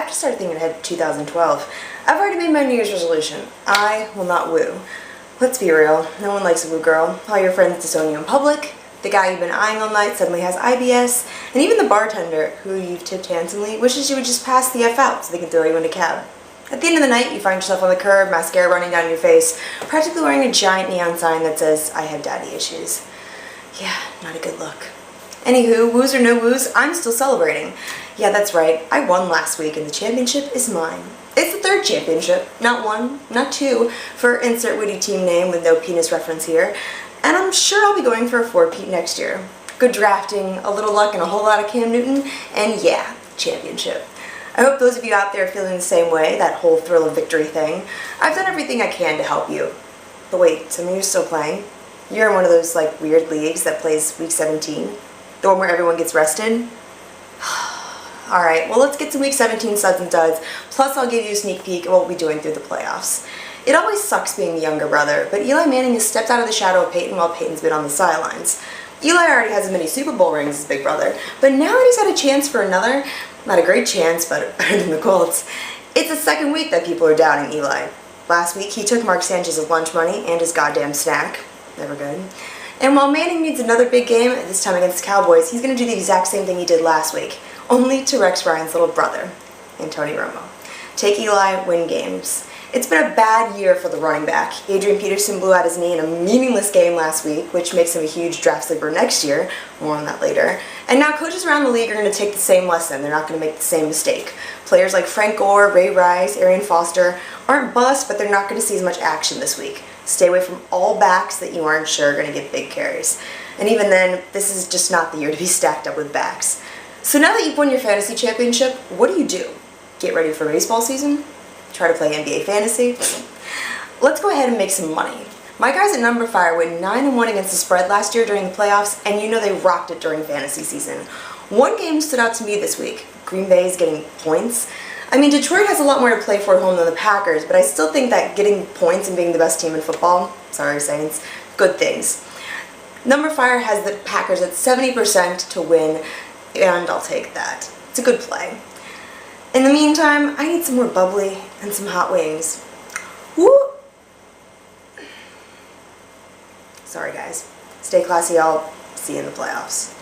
have to start thinking ahead to 2012. I've already made my New Year's resolution. I will not woo. Let's be real, no one likes a woo girl. All your friends disown you in public, the guy you've been eyeing all night suddenly has IBS, and even the bartender, who you've tipped handsomely, wishes you would just pass the F out so they can throw you in a cab. At the end of the night, you find yourself on the curb, mascara running down your face, practically wearing a giant neon sign that says, "I have daddy issues." Yeah, not a good look. Anywho, woos or no woos, I'm still celebrating. Yeah, that's right, I won last week and the championship is mine. It's the third championship, not one, not two, for insert witty team name with no penis reference here, and I'm sure I'll be going for a four-peat next year. Good drafting, a little luck, and a whole lot of Cam Newton, and yeah, championship. I hope those of you out there are feeling the same way, that whole thrill of victory thing. I've done everything I can to help you. But wait, some of you are still playing? You're in one of those like weird leagues that plays week 17? The one where everyone gets rested? Alright, well let's get to week 17 suds and duds, plus I'll give you a sneak peek at what we'll be doing through the playoffs. It always sucks being the younger brother, but Eli Manning has stepped out of the shadow of Peyton while Peyton's been on the sidelines. Eli already has as many Super Bowl rings as big brother, but now that he's had a chance for another, not a great chance, but better than the Colts, it's the second week that people are doubting Eli. Last week he took Mark Sanchez's lunch money and his goddamn snack. Never good. And while Manning needs another big game, this time against the Cowboys, he's going to do the exact same thing he did last week, only to Rex Ryan's little brother, and Tony Romo. Take Eli, win games. It's been a bad year for the running back. Adrian Peterson blew out his knee in a meaningless game last week, which makes him a huge draft sleeper next year. More on that later. And now coaches around the league are going to take the same lesson. They're not going to make the same mistake. Players like Frank Gore, Ray Rice, Arian Foster aren't bust, but they're not going to see as much action this week. Stay away from all backs that you aren't sure are going to get big carries. And even then, this is just not the year to be stacked up with backs. So now that you've won your fantasy championship, what do? Get ready for baseball season? Try to play NBA fantasy? Let's go ahead and make some money. My guys at Number Fire went 9-1 against the spread last year during the playoffs, and you know they rocked it during fantasy season. One game stood out to me this week. Green Bay is getting points. I mean, Detroit has a lot more to play for at home than the Packers, but I still think that getting points and being the best team in football, sorry Saints, good things. Number Fire has the Packers at 70% to win, and I'll take that. It's a good play. In the meantime, I need some more bubbly and some hot wings. Woo! Sorry guys. Stay classy, y'all. See you in the playoffs.